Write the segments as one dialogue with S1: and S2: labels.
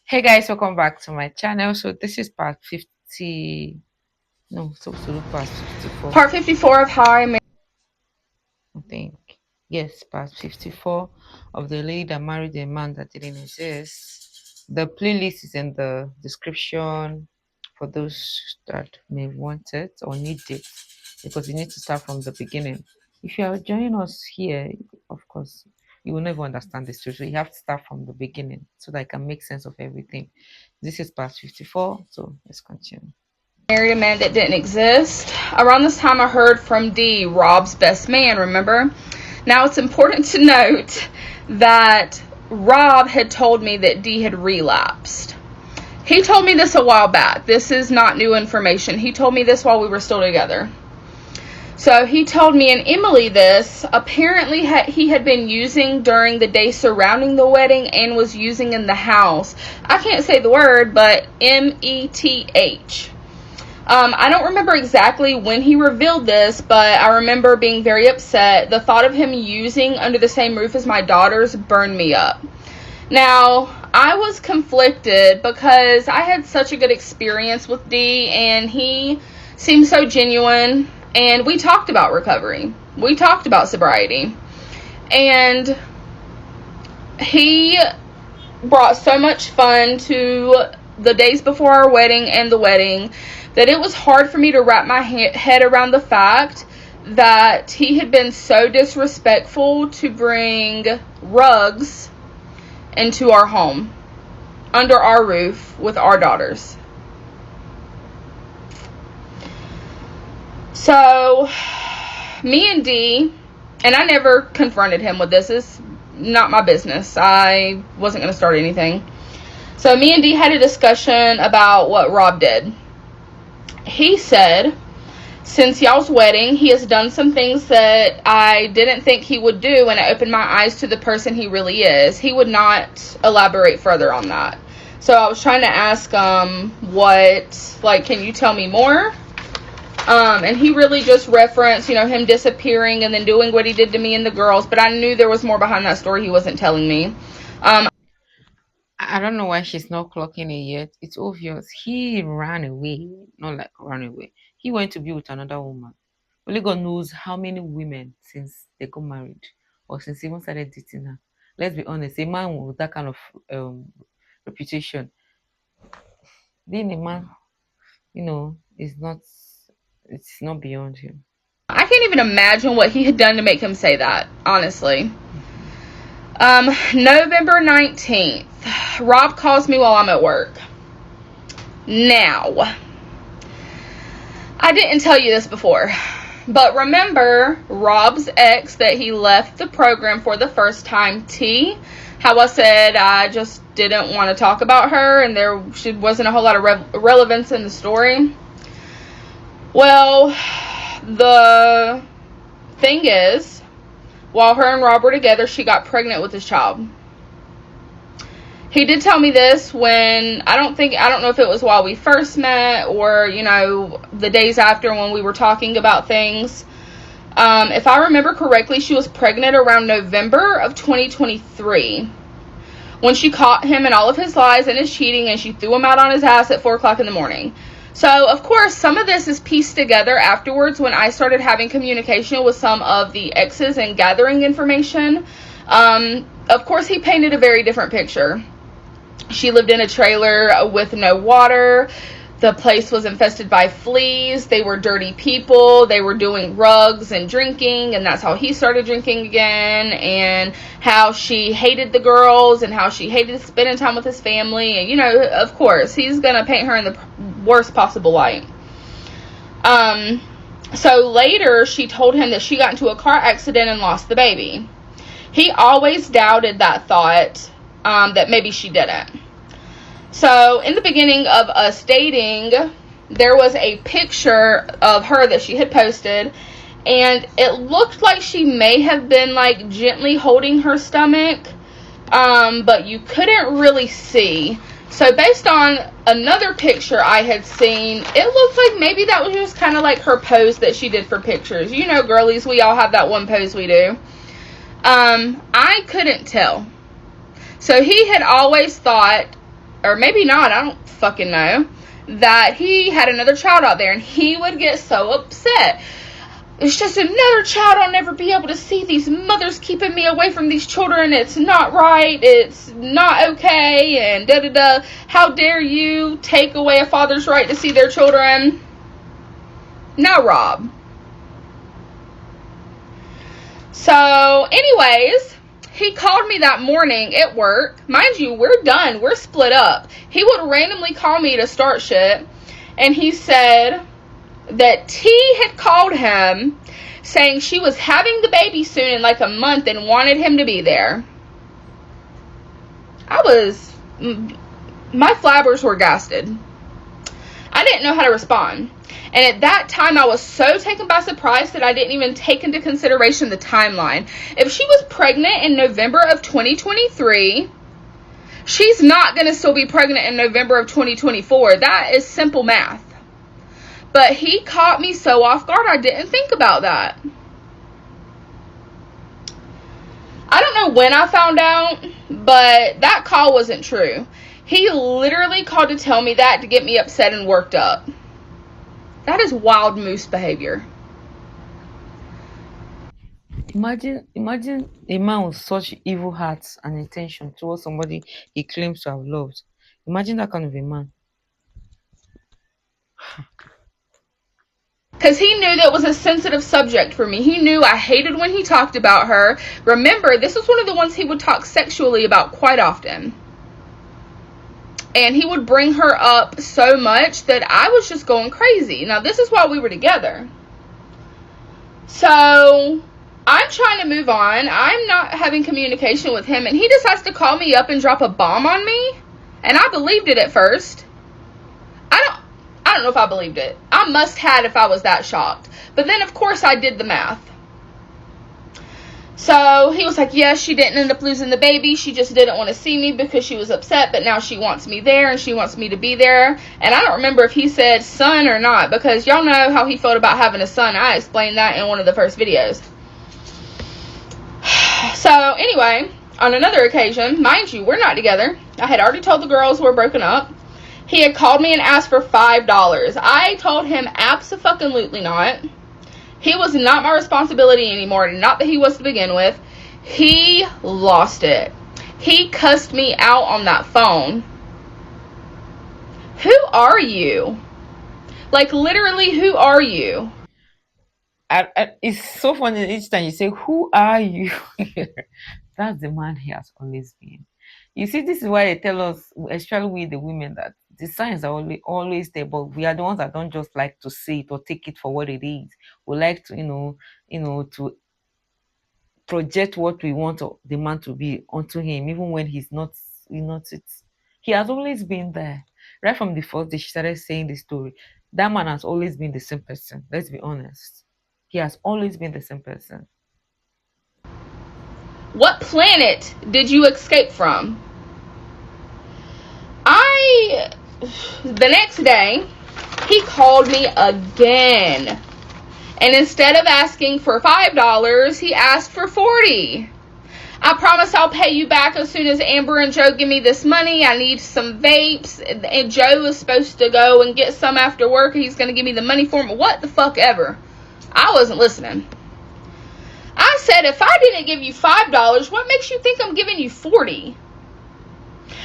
S1: Hey guys, welcome back to my channel. So this is part 50. No, supposed to look past 54.
S2: Part 54 of How I Married.
S1: I think. Yes, part 54 of the lady that married a man that didn't exist. The playlist is in the description for those that may want it or need it because you need to start from the beginning. If you are joining us here, of course, you will never understand the story. So you have to start from the beginning so that I can make sense of everything. This is part 54, so let's continue.
S2: Married a man that didn't exist. Around this time, I heard from D, Rob's best man, remember? Now, it's important to note that Rob had told me that D had relapsed. He told me this a while back. This is not new information. He told me this while we were still together. So he told me and Emily this. Apparently, he had been using during the day surrounding the wedding and was using in the house. I can't say the word, but METH. I don't remember exactly when he revealed this, but I remember being very upset. The thought of him using under the same roof as my daughters burned me up. Now, I was conflicted because I had such a good experience with D, and he seemed so genuine, and we talked about recovery. We talked about sobriety. And he brought so much fun to the days before our wedding and the wedding that it was hard for me to wrap my head around the fact that he had been so disrespectful to bring rugs into our home, under our roof, with our daughters. So, me and D, and I never confronted him with this. It's not my business. I wasn't going to start anything. So, me and D had a discussion about what Rob did. He said, since y'all's wedding, he has done some things that I didn't think he would do, and it opened my eyes to the person he really is. He would not elaborate further on that. So I was trying to ask can you tell me more? And he really just referenced, him disappearing and then doing what he did to me and the girls, but I knew there was more behind that story he wasn't telling me.
S1: I don't know why she's not clocking it yet. It's obvious. He ran away. Not like ran away. He went to be with another woman. Only God knows how many women since they got married or since he even started dating her. Let's be honest, a man with that kind of reputation, being a man, is not it's not beyond him.
S2: I can't even imagine what he had done to make him say that, honestly. November 19th. Rob calls me while I'm at work. Now, I didn't tell you this before, but remember Rob's ex that he left the program for the first time, T? How I said I just didn't want to talk about her and she wasn't a whole lot of relevance in the story? Well, the thing is, while her and Rob were together, she got pregnant with his child. He did tell me this when, I don't know if it was while we first met or, the days after when we were talking about things. If I remember correctly, she was pregnant around November of 2023 when she caught him in all of his lies and his cheating, and she threw him out on his ass at 4 o'clock in the morning. So, of course, some of this is pieced together afterwards when I started having communication with some of the exes and gathering information. Of course, he painted a very different picture. She lived in a trailer with no water. The place was infested by fleas. They were dirty people. They were doing rugs and drinking, and that's how he started drinking again, and how she hated the girls and how she hated spending time with his family. And, of course, he's going to paint her in the worst possible light. So later, she told him that she got into a car accident and lost the baby. He always doubted that thought, that maybe she didn't. So, in the beginning of us dating, there was a picture of her that she had posted, and it looked like she may have been, gently holding her stomach, but you couldn't really see. So, based on another picture I had seen, it looked like maybe that was just kind of like her pose that she did for pictures. Girlies, we all have that one pose we do. I couldn't tell. So, he had always thought or maybe not, I don't fucking know, that he had another child out there, and he would get so upset. It's just another child. I'll never be able to see. These mothers keeping me away from these children. It's not right. It's not okay. And da-da-da. How dare you take away a father's right to see their children? Now, Rob. So, anyways, he called me that morning at work. Mind you, we're done. We're split up. He would randomly call me to start shit. And he said that T had called him saying she was having the baby soon in like a month and wanted him to be there. My flabbers were gasted. I didn't know how to respond. And at that time, I was so taken by surprise that I didn't even take into consideration the timeline. If she was pregnant in November of 2023, she's not going to still be pregnant in November of 2024. That is simple math. But he caught me so off guard, I didn't think about that. I don't know when I found out, but that call wasn't true. He literally called to tell me that to get me upset and worked up. That is wild moose behavior.
S1: Imagine a man with such evil hearts and intention towards somebody he claims to have loved. Imagine that kind of a man.
S2: Because he knew that was a sensitive subject for me. He knew I hated when he talked about her. Remember, this was one of the ones he would talk sexually about quite often. And he would bring her up so much that I was just going crazy. Now, this is while we were together. So, I'm trying to move on. I'm not having communication with him. And he decides to call me up and drop a bomb on me. And I believed it at first. I don't know if I believed it. I must have if I was that shocked. But then, of course, I did the math. So he was like, yes, she didn't end up losing the baby. She just didn't want to see me because she was upset. But now she wants me there and she wants me to be there. And I don't remember if he said son or not, because y'all know how he felt about having a son. I explained that in one of the first videos. So anyway, on another occasion, mind you, we're not together. I had already told the girls we're broken up. He had called me and asked for $5. I told him abso-fucking-lutely not. He was not my responsibility anymore. Not that he was to begin with. He lost it. He cussed me out on that phone. Who are you? Like, literally, who are you?
S1: It's so funny each time you say, who are you? That's the man he has always been. You see, this is why they tell us, especially we the women, that the signs are always there, but we are the ones that don't just like to see it or take it for what it is. We like to, to project what we want the man to be onto him, even when he's not it. He has always been there. Right from the first day she started saying the story, that man has always been the same person. Let's be honest. He has always been the same person.
S2: What planet did you escape from? The next day, he called me again. And instead of asking for $5, he asked for $40. I promise I'll pay you back as soon as Amber and Joe give me this money. I need some vapes. And Joe is supposed to go and get some after work. He's going to give me the money for them. What the fuck ever. I wasn't listening. I said, if I didn't give you $5, what makes you think I'm giving you $40?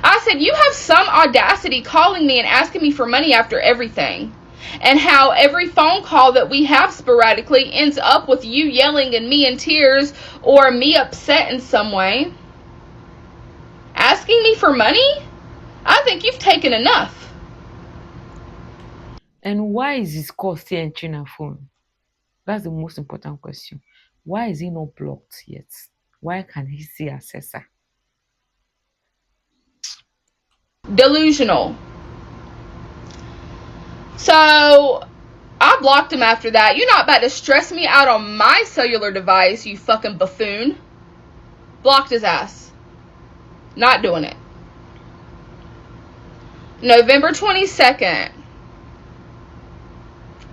S2: I said, you have some audacity calling me and asking me for money after everything. And how every phone call that we have sporadically ends up with you yelling and me in tears or me upset in some way. Asking me for money? I think you've taken enough.
S1: And why is his call still entering her phone? That's the most important question. Why is he not blocked yet? Why can he still access her?
S2: Delusional. So, I blocked him after that. You're not about to stress me out on my cellular device, you fucking buffoon. Blocked his ass. Not doing it. November 22nd,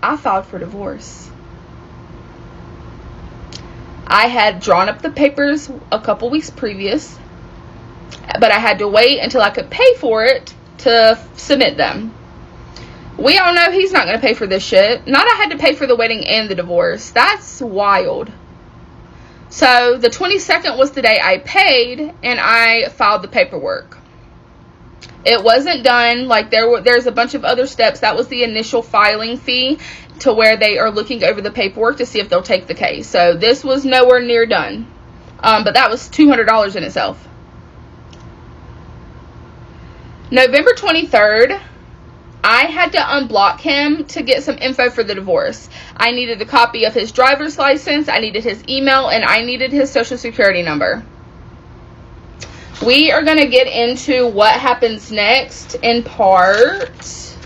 S2: I filed for divorce. I had drawn up the papers a couple weeks previous, but I had to wait until I could pay for it to submit them. We all know he's not going to pay for this shit. Not I had to pay for the wedding and the divorce. That's wild. So the 22nd was the day I paid, and I filed the paperwork. It wasn't done. Like there's a bunch of other steps. That was the initial filing fee to where they are looking over the paperwork to see if they'll take the case. So this was nowhere near done. But that was $200 in itself. November 23rd, I had to unblock him to get some info for the divorce. I needed a copy of his driver's license, I needed his email, and I needed his social security number. We are going to get into what happens next in part.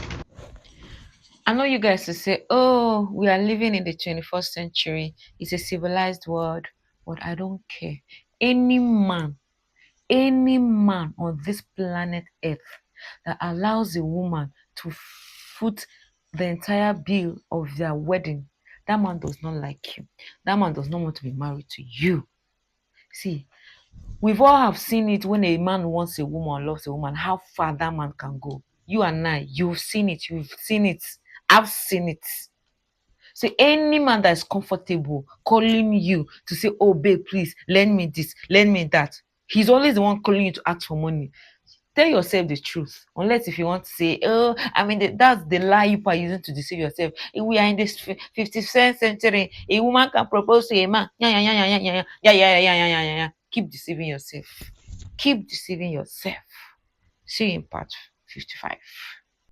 S1: I know you guys will say, oh, we are living in the 21st century. It's a civilized world. But I don't care. Any man on this planet Earth that allows a woman to foot the entire bill of their wedding, that man does not like you. That man does not want to be married to you. See, we've all have seen it when a man wants a woman, loves a woman, how far that man can go. You and I, you've seen it, I've seen it. So any man that is comfortable calling you to say, oh babe, please lend me this, lend me that. He's always the one calling you to ask for money. Tell yourself the truth. Unless if you want to say, oh, I mean, that's the lie you are using to deceive yourself. If we are in this 51st century, a woman can propose to a man. Yeah, yeah, yeah, yeah, yeah, yeah, yeah, yeah, yeah, yeah, yeah, yeah. Keep deceiving yourself. Keep deceiving yourself. See you in part 55.